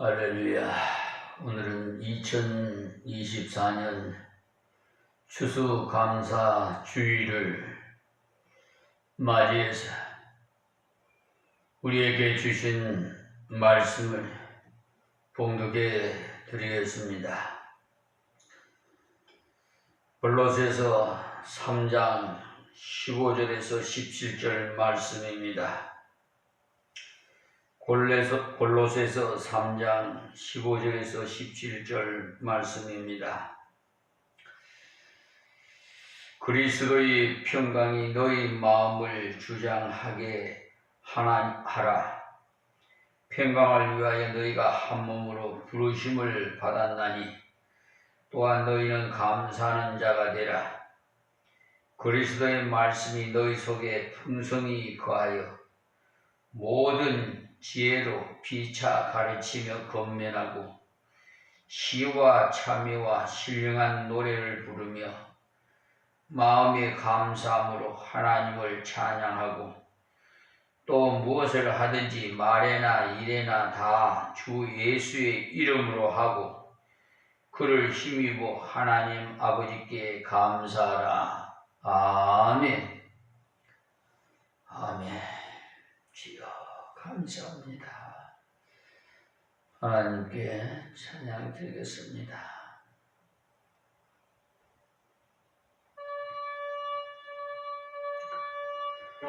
할렐루야. 오늘은 2024년 추수감사 주일을 맞이해서 우리에게 주신 말씀을 봉독해 드리겠습니다. 골로새서 3장 15절에서 17절 말씀입니다. 골로새서 3장 15절에서 17절 말씀입니다. 그리스도의 평강이 너희 마음을 주장하게 하라. 평강을 위하여 너희가 한 몸으로 부르심을 받았나니 또한 너희는 감사하는 자가 되라. 그리스도의 말씀이 너희 속에 풍성히 거하여 모든 지혜로 피차 가르치며 권면하고 시와 참회와 신령한 노래를 부르며 마음의 감사함으로 하나님을 찬양하고 또 무엇을 하든지 말에나 일에나 다 주 예수의 이름으로 하고 그를 힘입어 하나님 아버지께 감사하라. 아멘. 아멘. 주여 감사합니다. 하나님께 찬양 드리겠습니다.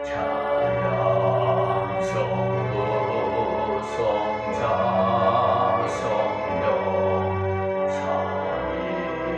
찬양 성도 성자 성령 삼위일체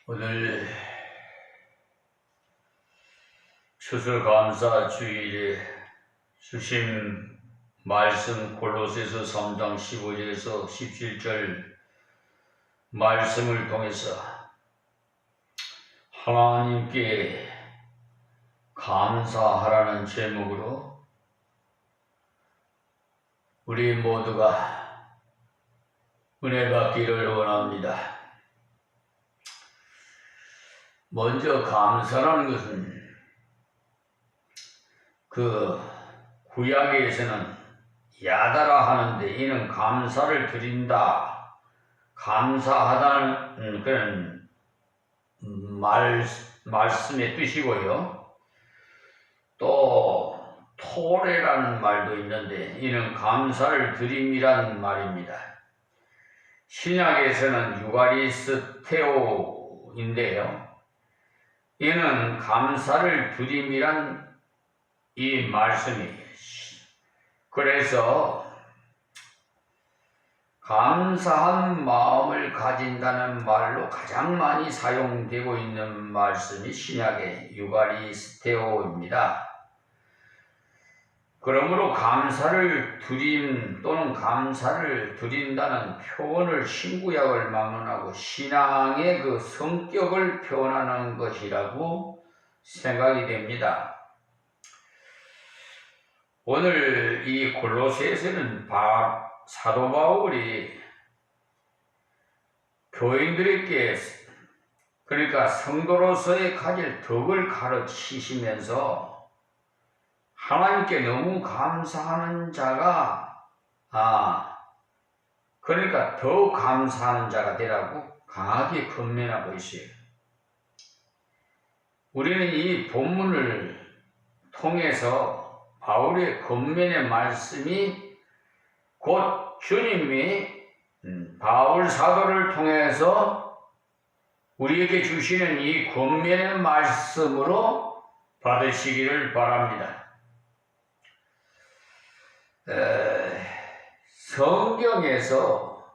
오늘 추수감사 주일에 주신 말씀 골로새서 3장 15절에서 17절 말씀을 통해서 하나님께 감사하라는 제목으로 우리 모두가 은혜 받기를 원합니다. 먼저 감사라는 것은 구약에서는 야다라 하는데 이는 감사를 드린다, 감사하다는 그런 말씀의 뜻이고요. 또 토레라는 말도 있는데 이는 감사를 드림이라는 말입니다. 신약에서는 유가리스테오인데요. 이는 감사를 드림이란 이 말씀이에요. 그래서 감사한 마음을 가진다는 말로 가장 많이 사용되고 있는 말씀이 신약의 유가리스테오입니다. 그러므로 감사를 드림 또는 감사를 드린다는 표현을 신구약을 막론하고 신앙의 그 성격을 표현하는 것이라고 생각이 됩니다. 오늘 이 골로새에서는 사도 바울이 교인들에게 그러니까 성도로서의 가질 덕을 가르치시면서 하나님께 너무 감사하는 자가 그러니까 더 감사하는 자가 되라고 강하게 권면하고 있어요. 우리는 이 본문을 통해서 바울의 권면의 말씀이 곧 주님이 바울 사도를 통해서 우리에게 주시는 이 권면의 말씀으로 받으시기를 바랍니다. 성경에서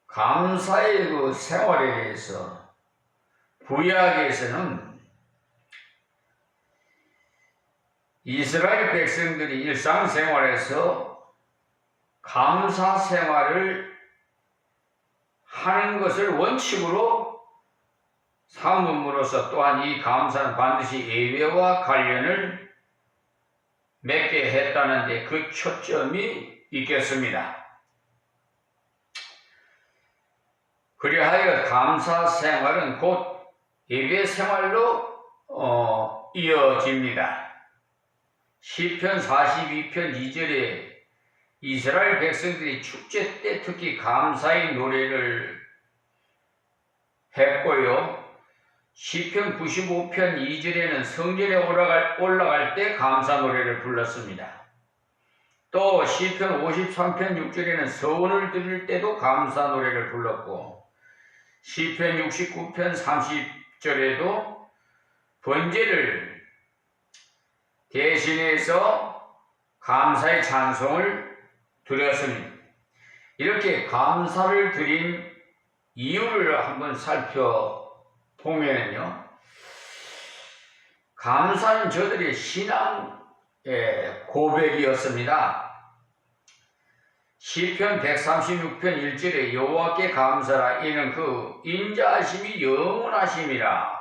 감사의 그 생활에 대해서 구약에서는 이스라엘 백성들이 일상생활에서 감사 생활을 하는 것을 원칙으로 삼음으로써 또한 이 감사는 반드시 예배와 관련을 맺게 했다는데 그 초점이 있겠습니다. 그리하여 감사 생활은 곧 예배 생활로 이어집니다. 시편 42편 2절에 이스라엘 백성들이 축제 때 특히 감사의 노래를 했고요. 시편 95편 2절에는 성전에 올라갈 때 감사 노래를 불렀습니다. 또 시편 53편 6절에는 서원을 드릴 때도 감사 노래를 불렀고 시편 69편 30절에도 번제를 대신해서 감사의 찬송을 드렸습니다. 이렇게 감사를 드린 이유를 한번 살펴보면요. 감사는 저들의 신앙의 고백이었습니다. 시편 136편 1절에 여호와께 감사라 이는 그 인자하심이 영원하심이라.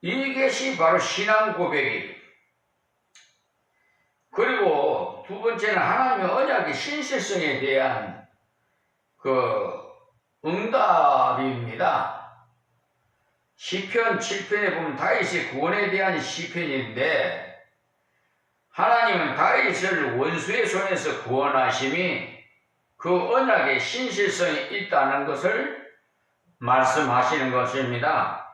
이것이 바로 신앙 고백이에요. 그리고 두 번째는 하나님의 언약의 신실성에 대한 응답입니다. 시편 7편에 보면 다윗의 구원에 대한 시편인데 하나님은 다윗을 원수의 손에서 구원하심이 그 언약의 신실성이 있다는 것을 말씀하시는 것입니다.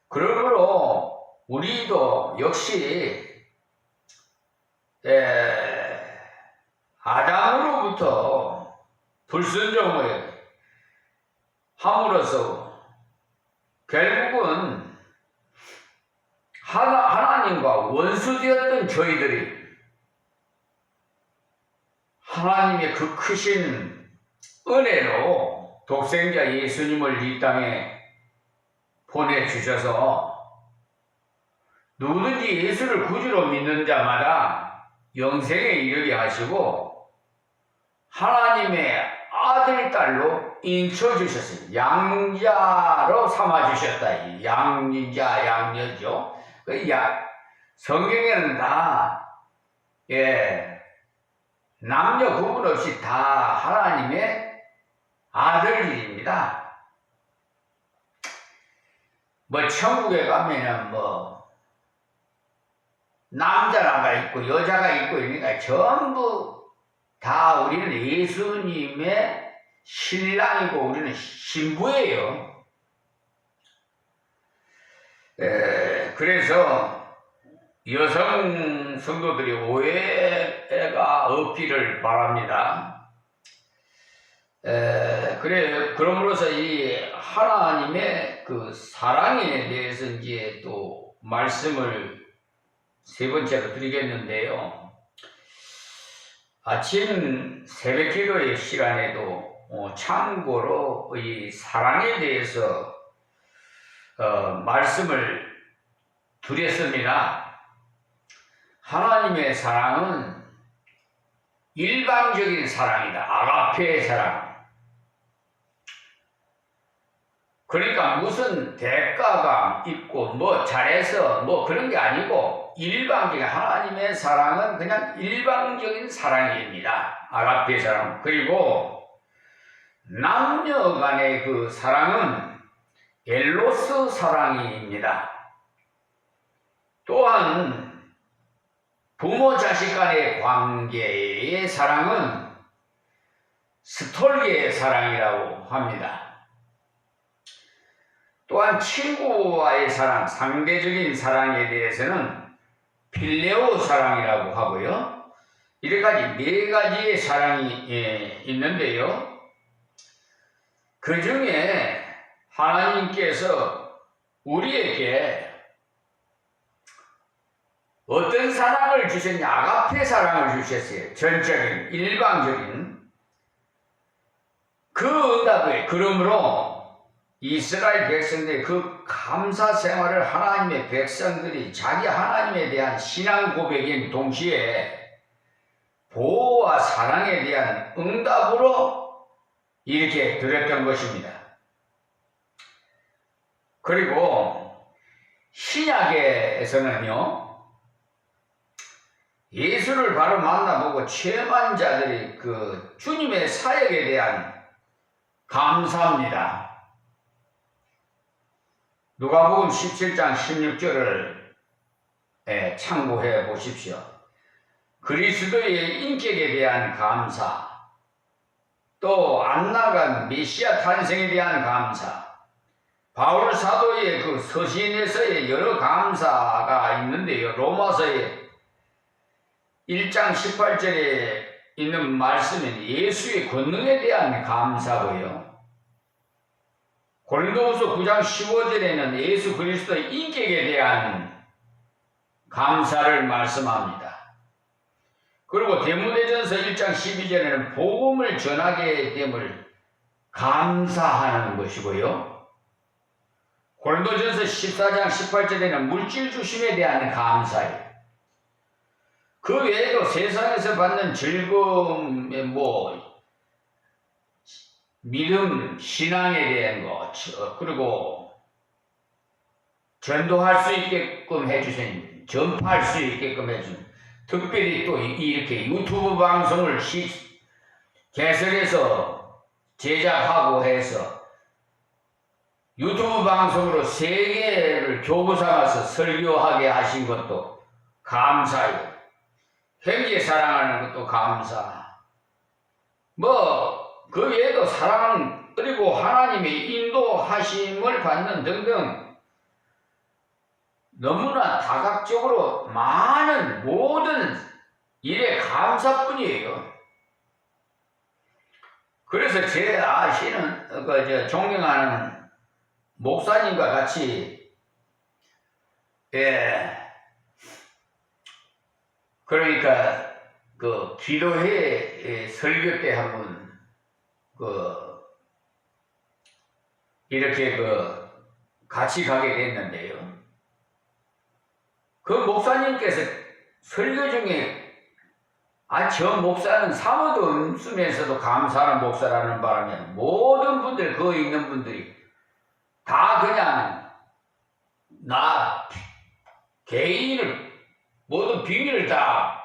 그러므로 우리도 역시 아담으로부터 불순종을 함으로써 결국은 하나님과 원수되었던 저희들이 하나님의 그 크신 은혜로 독생자 예수님을 이 땅에 보내주셔서 누구든지 예수를 구주로 믿는 자마다 영생에 이르게 하시고 하나님의 아들, 딸로 인쳐주셨습니다. 양자로 삼아주셨다. 양자, 양녀죠. 성경에는 다, 남녀 구분 없이 다 하나님의 아들들입니다. 천국에 가면은 남자가 있고 여자가 있고 이러니까 전부 다 우리는 예수님의 신랑이고 우리는 신부예요. 그래서 여성 성도들이 오해가 없기를 바랍니다. 그럼으로써 이 하나님의 그 사랑에 대해서 이제 또 말씀을 세 번째로 드리겠는데요. 아침 새벽 기도의 시간에도 참고로 이 사랑에 대해서 말씀을 드렸습니다. 하나님의 사랑은 일방적인 사랑이다. 아가페의 사랑. 그러니까 무슨 대가가 있고 잘해서 그런 게 아니고 일방적인 하나님의 사랑은 그냥 일방적인 사랑입니다. 아가페 사랑. 그리고 남녀 간의 그 사랑은 엘로스 사랑입니다. 또한 부모 자식 간의 관계의 사랑은 스톨게의 사랑이라고 합니다. 또한 친구와의 사랑, 상대적인 사랑에 대해서는 필레오 사랑이라고 하고요. 이래까지 네 가지의 사랑이 있는데요. 그 중에 하나님께서 우리에게 어떤 사랑을 주셨냐? 아가페 사랑을 주셨어요. 전적인, 일방적인. 그 응답을, 그러므로 이스라엘 백성들의 그 감사 생활을 하나님의 백성들이 자기 하나님에 대한 신앙 고백인 동시에 보호와 사랑에 대한 응답으로 이렇게 드렸던 것입니다. 그리고 신약에서는요, 예수를 바로 만나보고 체험한 자들이 그 주님의 사역에 대한 감사합니다. 누가복음 17장 16절을 참고해 보십시오. 그리스도의 인격에 대한 감사, 또 안 나간 메시아 탄생에 대한 감사, 바울 사도의 그 서신에서의 여러 감사가 있는데요. 로마서의 1장 18절에 있는 말씀은 예수의 권능에 대한 감사고요. 고린도후서 9장 15절에는 예수 그리스도의 인격에 대한 감사를 말씀합니다. 그리고 디모데전서 1장 12절에는 복음을 전하게 됨을 감사하는 것이고요. 고린도전서 14장 18절에는 물질 주심에 대한 감사예요. 그 외에도 세상에서 받는 즐거움에 믿음, 신앙에 대한 것, 그리고 전도할 수 있게끔 해주신, 전파할 수 있게끔 해준, 특별히 또 이렇게 유튜브 방송을 개설해서 제작하고 해서 유튜브 방송으로 세계를 교구 삼아서 설교하게 하신 것도 감사해요. 형제 사랑하는 것도 감사. 그 외에도 사랑, 그리고 하나님의 인도하심을 받는 등등 너무나 다각적으로 많은 모든 일에 감사뿐이에요. 그래서 제 아시는, 존경하는 목사님과 같이, 그러니까, 기도회 설교 때 한번, 이렇게 같이 가게 됐는데요. 그 목사님께서 설교 중에, 저 목사는 사모도 없으면서도 감사하는 목사라는 바람에 모든 분들, 거기 있는 분들이 다 그냥 개인을, 모든 비밀을 다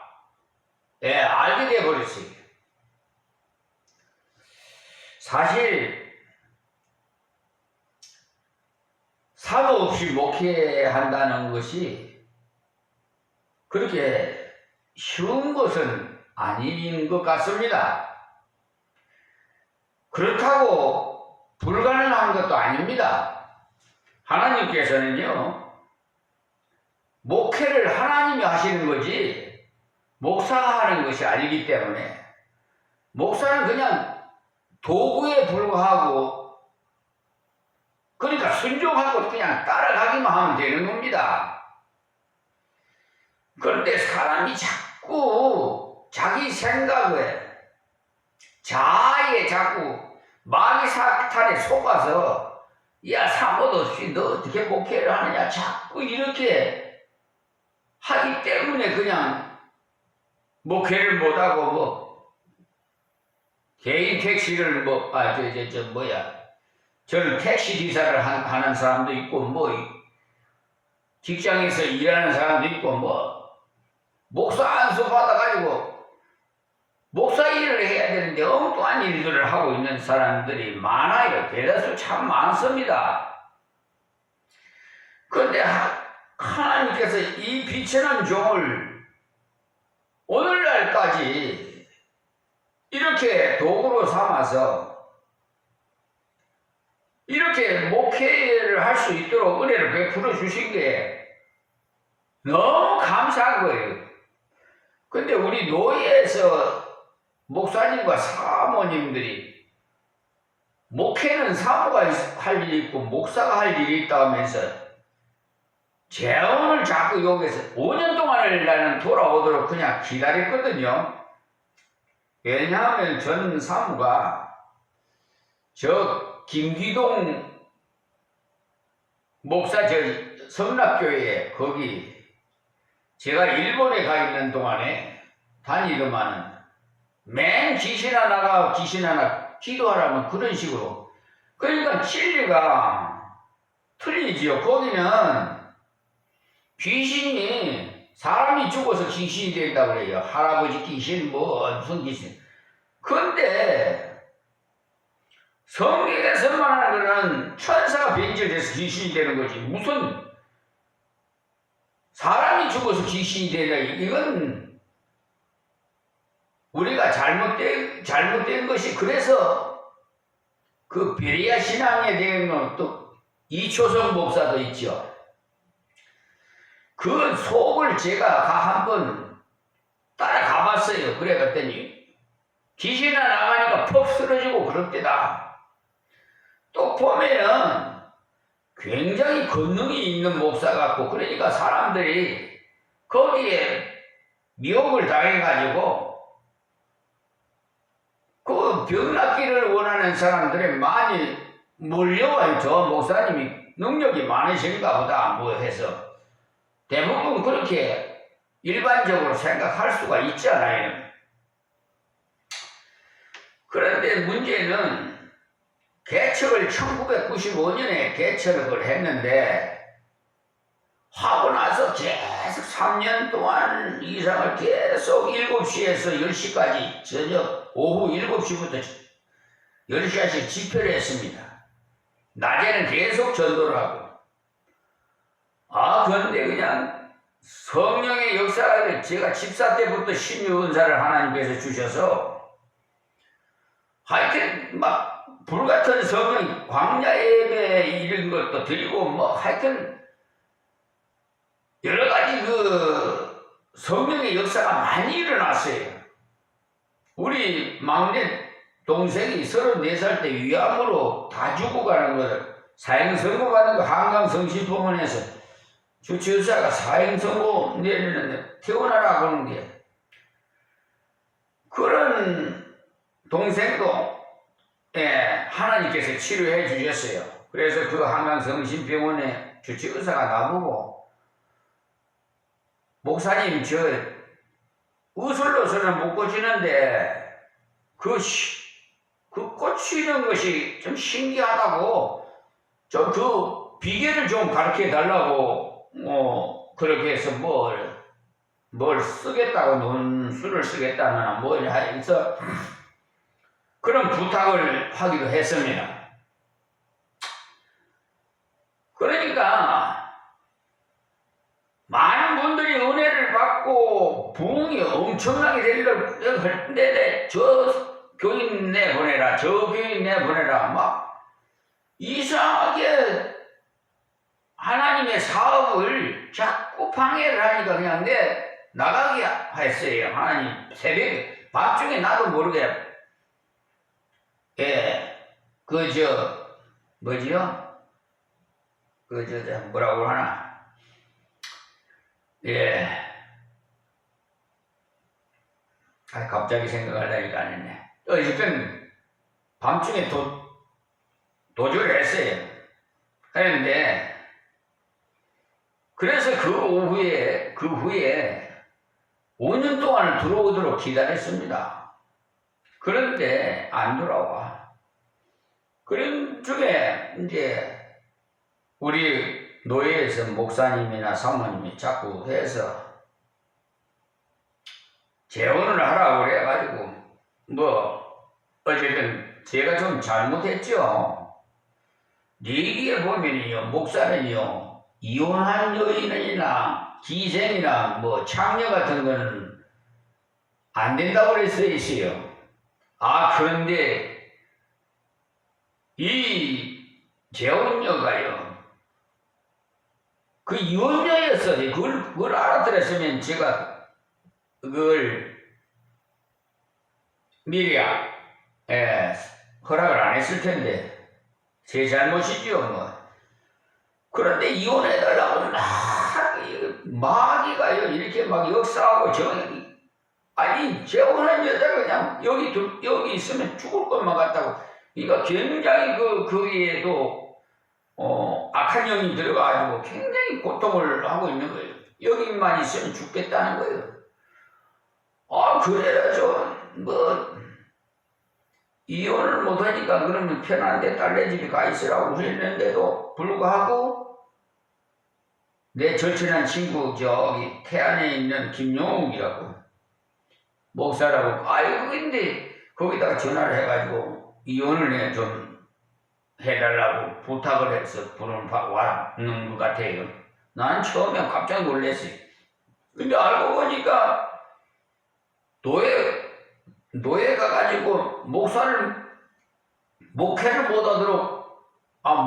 알게 되어버렸어요. 사실 사도 없이 목회한다는 것이 그렇게 쉬운 것은 아닌 것 같습니다. 그렇다고 불가능한 것도 아닙니다. 하나님께서는요, 목회를 하나님이 하시는 거지 목사가 하는 것이 아니기 때문에 목사는 그냥 도구에 불과하고, 그러니까 순종하고 그냥 따라가기만 하면 되는 겁니다. 그런데 사람이 자꾸 자기 생각에, 자아에 자꾸 마귀 사탄에 속아서, 야, 사모도 없이 너 어떻게 목회를 하느냐, 자꾸 이렇게 하기 때문에 그냥 목회를 못하고, 개인 택시를 저는 택시 기사를 하는 사람도 있고, 직장에서 일하는 사람도 있고, 목사 안수 받아가지고 목사 일을 해야 되는데 엉뚱한 일들을 하고 있는 사람들이 많아요. 대다수 참 많습니다. 그런데 하나님께서 이 비천한 종을 오늘날까지 이렇게 도구로 삼아서 이렇게 목회를 할 수 있도록 은혜를 베풀어 주신 게 너무 감사한 거예요. 근데 우리 노예에서 목사님과 사모님들이 목회는 사모가 할 일이 있고 목사가 할 일이 있다 하면서 재혼을 자꾸 여기서 5년 동안을 나는 돌아오도록 그냥 기다렸거든요. 왜냐하면 전 사모가 저 김기동 목사 성락교회 거기 제가 일본에 가 있는 동안에 다니더만은 맨 귀신 하나가 귀신 하나 기도하라면 그런 식으로. 그러니까 진리가 틀리지요. 거기는 귀신이 사람이 죽어서 귀신이 된다고 그래요. 할아버지 귀신 뭐 무슨 귀신. 근데 성경에서 말하는 거는 천사가 변질돼서 귀신이 되는 거지. 무슨 사람이 죽어서 귀신이 되냐. 이건 우리가 잘못된 것이. 그래서 그 베리아 신앙에 대한 또 이초성 목사도 있죠. 그 속을 제가 한번 따라가 봤어요. 그래 봤더니 귀신이 나가니까 퍽 쓰러지고 그럴 때다. 또 보면은 굉장히 권능이 있는 목사 같고, 그러니까 사람들이 거기에 미혹을 당해가지고 그 병 낫기를 원하는 사람들이 많이 몰려와요. 저 목사님이 능력이 많으신가 보다 뭐 해서. 대부분 그렇게 일반적으로 생각할 수가 있잖아요. 그런데 문제는 개척을 1995년에 개척을 했는데 하고 나서 계속 3년 동안 이상을 계속 7시에서 10시까지 저녁 오후 7시부터 10시까지 집회를 했습니다. 낮에는 계속 전도를 하고. 그런데 그냥 성령의 역사를 제가 집사 때부터 신유은사를 하나님께서 주셔서 하여튼 막 불같은 성령, 광야 예배 이런 것도 드리고 뭐 하여튼 여러 가지 그 성령의 역사가 많이 일어났어요. 우리 막내 동생이 34살 때 위암으로 다 죽어가는 거, 사형선고 받는 거 한강성심병원에서 주치의사가 사형선고 내리는데 태어나라고 하는 게, 그런 동생도 하나님께서 치료해 주셨어요. 그래서 그 한강성심병원에 주치의사가 나보고, 목사님 저 의술로서는 못 고치는데 그 고치는 것이 좀 신기하다고 좀 그 비결을 좀 가르쳐 달라고 그렇게 해서 뭘 쓰겠다고 논술을 쓰겠다거나 뭘 해서 그런 부탁을 하기도 했습니다. 그러니까 많은 분들이 은혜를 받고 부흥이 엄청나게 되려고 할 때에 저 교인 내보내라, 저 교인 내보내라, 막 이상하게 하나님의 사업을 자꾸 방해를 하니까 그냥 나가게 했어요. 하나님 새벽에 밤중에 나도 모르게 뭐지요? 뭐라고 하나? 갑자기 생각하려니까 안 했네. 어쨌든 밤중에 도주를 했어요. 그런데 그래서 그 후에 5년 동안을 들어오도록 기다렸습니다. 그런데 안 돌아와. 그런 중에 이제 우리 노예에서 목사님이나 사모님이 자꾸 해서 재혼을 하라고 그래가지고 어쨌든 제가 좀 잘못했죠. 얘기에 보면요, 목사는요 이혼한 여인이나 기생이나 창녀 같은 거는 안 된다고 그랬어 있어요. 그런데 이 재혼녀가요, 그 이혼녀였어요. 그걸 알아들었으면 제가 그걸 미리 허락을 안 했을 텐데 제 잘못이지요. 그런데 이혼해달라고 마귀가요 이렇게 막 역사하고 재혼한 여자가 그냥 여기 있으면 죽을 것만 같다고. 그러니까 굉장히 거기에도 악한 영이 들어가지고 굉장히 고통을 하고 있는 거예요. 여기만 있으면 죽겠다는 거예요. 그래가지고 이혼을 못하니까 그러면 편한데 딸네 집에 가 있으라고 그랬는데도 불구하고 내 절친한 친구 저기 태안에 있는 김용욱이라고 목사라고 근데 거기다가 전화를 해가지고 이혼을 좀 해달라고 부탁을 해서 부르는 왔는 것 같아요. 난 처음에 깜짝 놀랐어요. 근데 알고 보니까 노예 가가지고 목회를 못하도록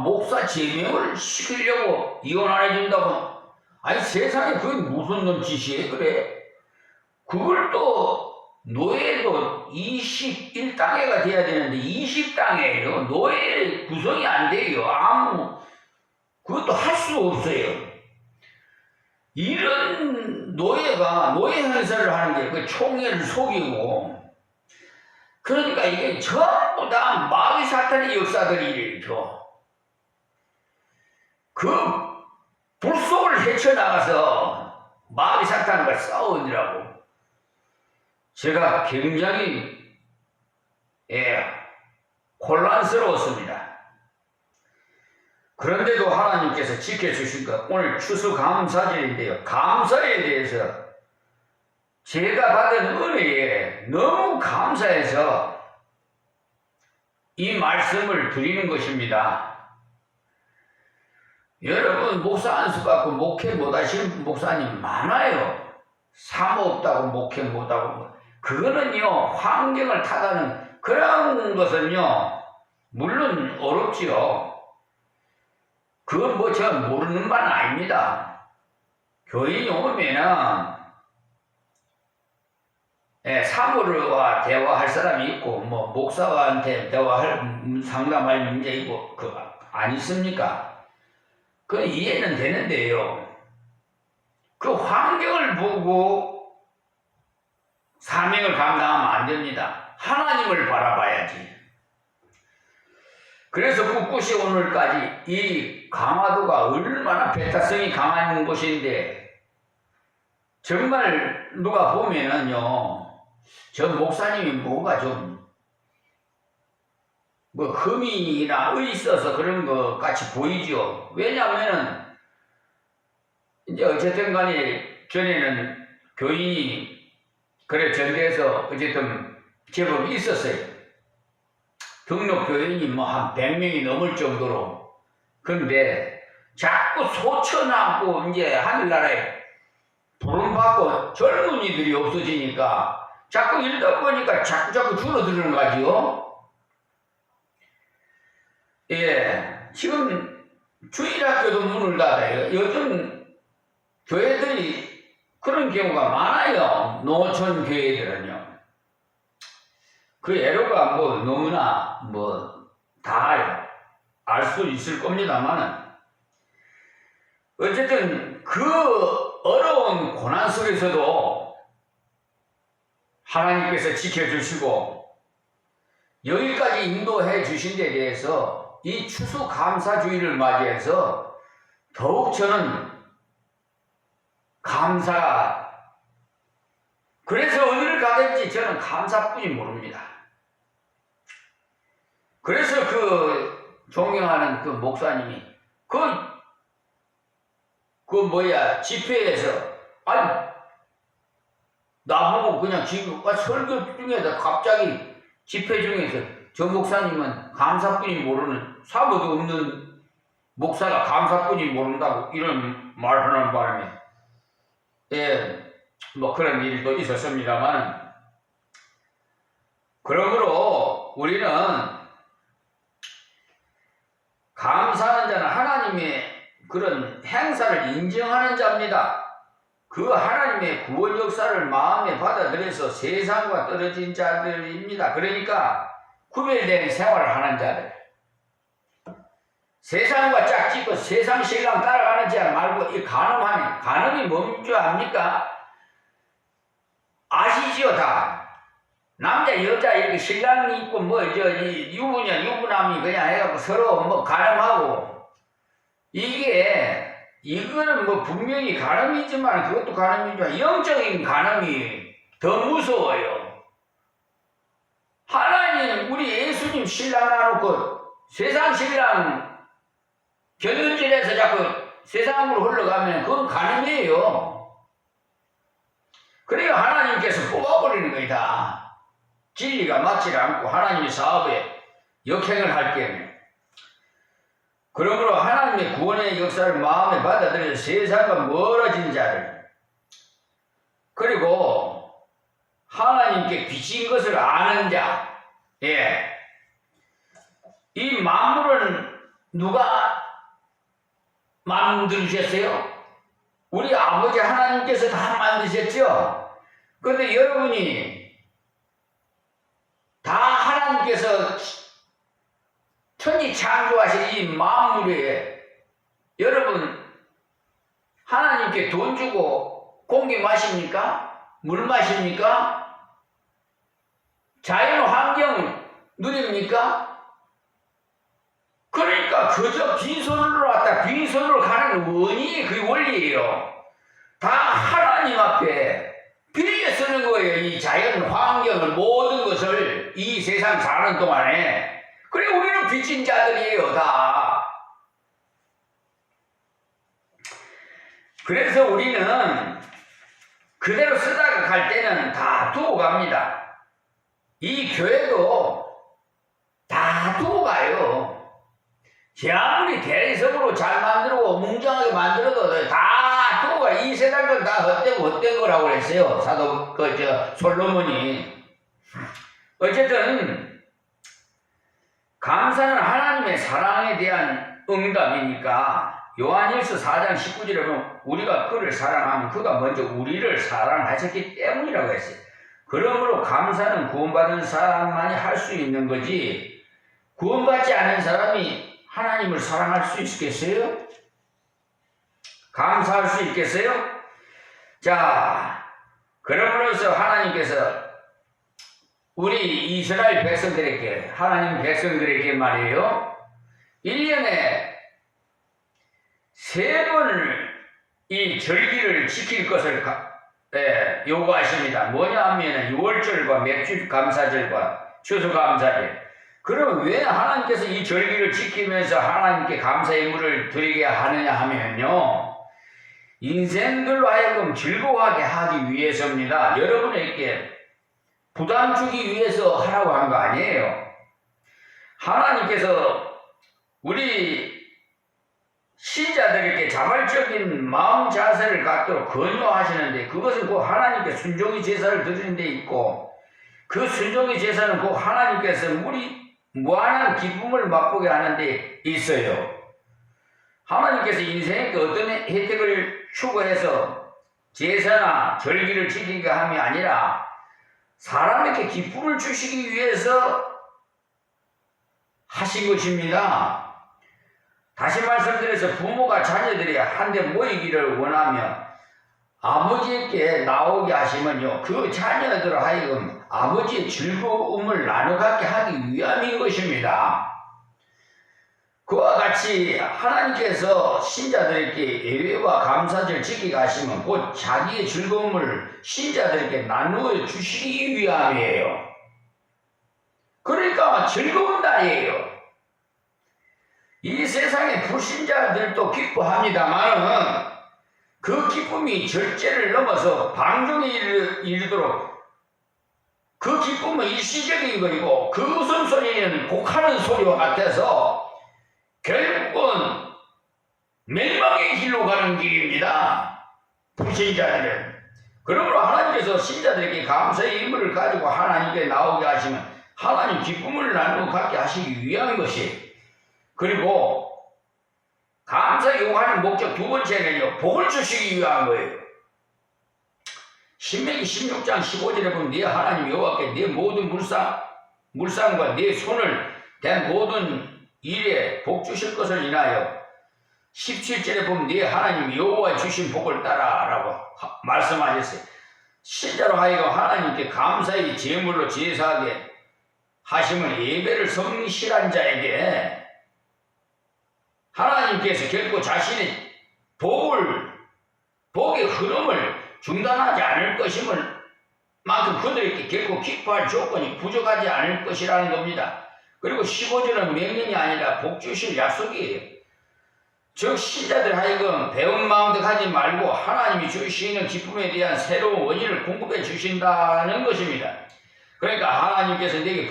목사 제명을 시키려고 이혼 안 해준다고. 아니 세상에 그게 무슨 놈짓이에요 그래. 그걸 또 노예도 21당회가 돼야 되는데 20당회예요. 노예 구성이 안 돼요. 그것도 할 수 없어요. 이런 노예가 노예 행사를 하는 게 그 총회를 속이고, 그러니까 이게 전부 다 마귀 사탄의 역사들이죠. 그 불속을 헤쳐나가서 마귀 사탄과 싸우느라고 제가 굉장히 혼란스러웠습니다. 그런데도 하나님께서 지켜주신 것, 오늘 추수감사절인데요. 감사에 대해서 제가 받은 은혜에 너무 감사해서 이 말씀을 드리는 것입니다. 여러분 목사 안수 받고 목회 못하시는 목사님 많아요. 사모 없다고 목회 못하고. 그거는요 환경을 타다는 그런 것은요 물론 어렵지요. 그건 제가 모르는 바는 아닙니다. 교인이 오면은 사모와 대화할 사람이 있고 목사한테 상담할 문제 있고 안 있습니까? 그건 이해는 되는데요. 그 환경을 보고 사명을 감당하면 안 됩니다. 하나님을 바라봐야지. 그래서 꿋꿋이 오늘까지 이 강화도가 얼마나 배타성이 강한 곳인데, 정말 누가 보면은요 저 목사님이 뭐가 좀 흠이나 의 있어서 그런 것 같이 보이죠. 왜냐하면은 이제 어쨌든 간에 전에는 교인이 그래 전대에서 어쨌든 제법 있었어요. 등록 교인이 한 100명이 넘을 정도로. 근데 자꾸 소천하고 이제 하늘나라에 부름받고 젊은이들이 없어지니까 자꾸 이러다 보니까 자꾸 줄어드는 거지요. 지금 주일학교도 문을 닫아요. 요즘 교회들이 그런 경우가 많아요. 농어촌 교회들은요. 그 애로가 너무나 다 알 수 있을 겁니다만은, 어쨌든 그 어려운 고난 속에서도 하나님께서 지켜주시고 여기까지 인도해 주신 데 대해서 이 추수감사주의를 맞이해서 더욱 저는 감사가, 그래서 어디를 가든지 저는 감사뿐이 모릅니다. 그래서 존경하는 그 목사님이 집회에서 나보고 그냥 지금 설교 중에서 갑자기 집회 중에서 저 목사님은 감사뿐이 모르는, 사모도 없는 목사가 감사뿐이 모른다고 이런 말하는 바람에 그런 일도 있었습니다만, 그러므로 우리는 감사하는 자는 하나님의 그런 행사를 인정하는 자입니다. 그 하나님의 구원 역사를 마음에 받아들여서 세상과 떨어진 자들입니다. 그러니까 구별된 생활을 하는 자들, 세상과 짝짓고 세상 신랑 따라가는 자 말고 이 간음이 뭔 줄 압니까? 아시지요 다. 남자 여자 이렇게 신랑이 있고 유부녀 유부남이 그냥 해갖고 서로 간음하고 이거는 뭐 분명히 간음이지만 그것도 간음이지만 영적인 간음이 더 무서워요. 하나님 우리 예수님 신랑 놔놓고 세상 신랑 견눈질해서 자꾸 세상으로 흘러가면 그건 간음이에요. 그래야 하나님께서 뽑아버리는 거다. 진리가 맞지 않고 하나님의 사업에 역행을 할 때문에. 그러므로 하나님의 구원의 역사를 마음에 받아들여서 세상과 멀어진 자를, 그리고 하나님께 비친 것을 아는 자, 이 만물은 누가 만드셨어요? 우리 아버지 하나님께서 다 만드셨죠? 그런데 여러분이 다 하나님께서 천지 창조하신 이 만물에 여러분 하나님께 돈 주고 공기 마십니까? 물 마십니까? 자연 환경 누립니까? 그러니까 그저 빈손으로 왔다 빈손으로 가는 원인이 그 원리예요. 다 하나님 앞에 빌려 쓰는 거예요. 이 자연 환경을 모든 것을 이 세상 사는 동안에. 그래 우리는 빚진 자들이에요 다. 그래서 우리는 그대로 쓰다가 갈 때는 다 두고 갑니다. 이 교회도 다 두고 가요. 아무리 대리석으로 잘 만들고 뭉정하게 만들어도 다 두고 가. 이 세상은 다 헛된 거라고 그랬어요. 사도 솔로몬이. 어쨌든 감사는 하나님의 사랑에 대한 응답이니까 요한일서 4장 19절에 보면 우리가 그를 사랑하면 그가 먼저 우리를 사랑하셨기 때문이라고 했어요. 그러므로 감사는 구원받은 사람만이 할 수 있는 거지 구원받지 않은 사람이 하나님을 사랑할 수 있겠어요? 감사할 수 있겠어요? 자, 그러므로서 하나님께서 우리 이스라엘 백성들에게, 하나님 백성들에게 말이에요. 1년에 3번을 이 절기를 지킬 것을 요구하십니다. 뭐냐 하면 6월절과 맥주 감사절과 추수감사절. 그럼 왜 하나님께서 이 절기를 지키면서 하나님께 감사의 물을 드리게 하느냐 하면요. 인생들로 하여금 즐거워하게 하기 위해서입니다. 여러분에게 부담 주기 위해서 하라고 한 거 아니에요. 하나님께서 우리 신자들에게 자발적인 마음 자세를 갖도록 권유하시는데 그것은 곧 하나님께 순종의 제사를 드리는 데 있고 그 순종의 제사는 곧 하나님께서 우리 무한한 기쁨을 맛보게 하는 데 있어요. 하나님께서 인생에 어떤 혜택을 추구해서 제사나 절기를 지키게 함이 아니라 사람에게 기쁨을 주시기 위해서 하신 것입니다. 다시 말씀드려서 부모가 자녀들이 한데 모이기를 원하면 아버지에게 나오게 하시면요. 그 자녀들로 하여금 아버지의 즐거움을 나눠 갖게 하기 위함인 것입니다. 그와 같이 하나님께서 신자들에게 예배와 감사절 지키게 하시면 곧 자기의 즐거움을 신자들에게 나누어 주시기 위함이에요. 그러니까 즐거운 날이에요. 이 세상의 불신자들도 기뻐합니다만 그 기쁨이 절제를 넘어서 방종에 이르도록 그 기쁨은 일시적인 것이고 그 웃음소리는 곡하는 소리와 같아서 결국은 멸망의 길로 가는 길입니다. 불신자들은. 그러므로 하나님께서 신자들에게 감사의 의무를 가지고 하나님께 나오게 하시면 하나님 기쁨을 나누어 갖게 하시기 위한 것이, 그리고 감사 요구하는 목적 두 번째는요, 복을 주시기 위한 거예요. 신명기 16장 15절에 보면 네 하나님 여호와께 네 모든 물상과 네 손을 댄 모든 일에 복 주실 것을 인하여 17절에 보면 네 하나님 여호와 주신 복을 따라라고 말씀하셨어요. 실제로 하여금 하나님께 감사의 제물로 제사하게 하시면 예배를 성실한 자에게 하나님께서 결코 자신의 복의 흐름을 중단하지 않을 것임을 만큼 그들에게 결코 기뻐할 조건이 부족하지 않을 것이라는 겁니다. 그리고 15절은 명령이 아니라 복 주실 약속이에요. 즉 신자들 하여금 배운 마음도 가지 말고 하나님이 주시는 기쁨에 대한 새로운 원인을 공급해 주신다는 것입니다. 그러니까 하나님께서 내게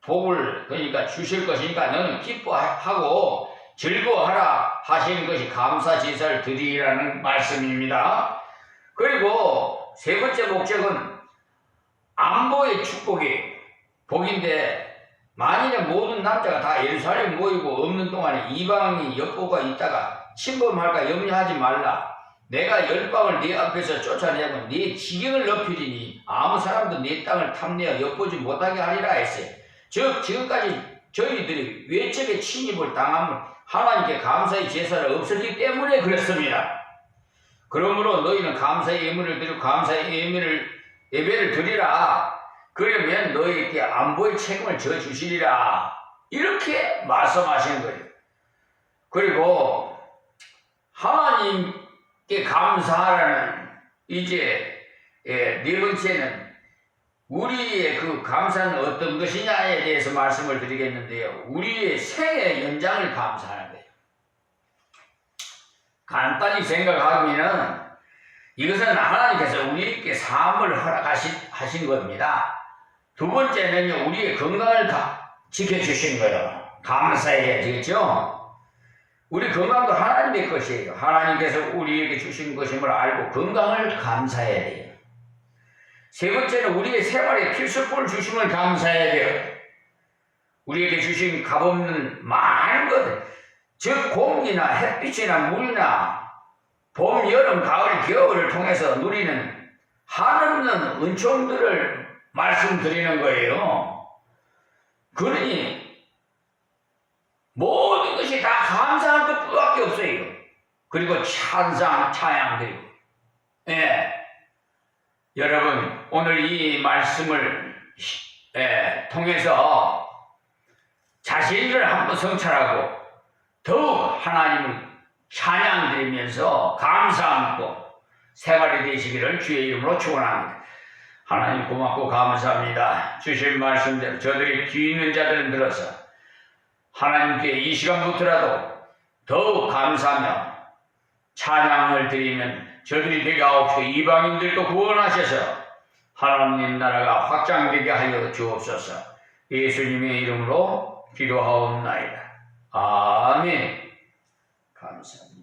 복을 그러니까 주실 것이니까 너는 기뻐하고 즐거워하라 하시는 것이 감사 제사를 드리라는 말씀입니다. 그리고 세 번째 목적은 안보의 축복이에요. 복인데 만일에 모든 남자가 다 예루살렘 모이고 없는 동안에 이방이 엿보가 있다가 침범할까 염려하지 말라. 내가 열방을 네 앞에서 쫓아내면 네 지경을 높이리니 아무 사람도 네 땅을 탐내어 엿보지 못하게 하리라 했어요. 즉 지금까지 저희들이 외적의 침입을 당함을 하나님께 감사의 제사를 없었기 때문에 그렇습니다. 그러므로 너희는 감사의 예물을 드리고 감사의 예배를 드리라. 그러면 너희에게 안보의 책임을 져주시리라. 이렇게 말씀하시는 거예요. 그리고 하나님께 감사하라는 이제 네 번째는 우리의 그 감사는 어떤 것이냐에 대해서 말씀을 드리겠는데요. 우리의 생애 연장을 감사하는 거예요. 간단히 생각하면은 이것은 하나님께서 우리에게 삶을 허락하신 겁니다. 두 번째는요, 우리의 건강을 지켜주신 거예요. 감사해야 되겠죠? 우리 건강도 하나님의 것이에요. 하나님께서 우리에게 주신 것임을 알고 건강을 감사해야 돼요. 세 번째는 우리의 생활에 필수품을 주심을 감사해야 돼요. 우리에게 주신 값없는 많은 것들, 즉 공기나 햇빛이나 물이나 봄, 여름, 가을, 겨울을 통해서 누리는 한없는 은총들을 말씀드리는 거예요. 그러니 모든 것이 다 감사한 것밖에 없어요. 그리고 찬양드리고. 여러분 오늘 이 말씀을 통해서 자신을 한번 성찰하고 더욱 하나님을 찬양드리면서 감사함고 생활이 되시기를 주의 이름으로 축원합니다. 하나님 고맙고 감사합니다. 주신 말씀대로 저들이 귀 있는 자들은 들어서 하나님께 이 시간부터라도 더욱 감사하며 찬양을 드리면 저들이 되게 하옵시고 이방인들도 구원하셔서 하나님 나라가 확장되게 하여 주옵소서. 예수님의 이름으로 기도하옵나이다. 아멘. 감사합니다.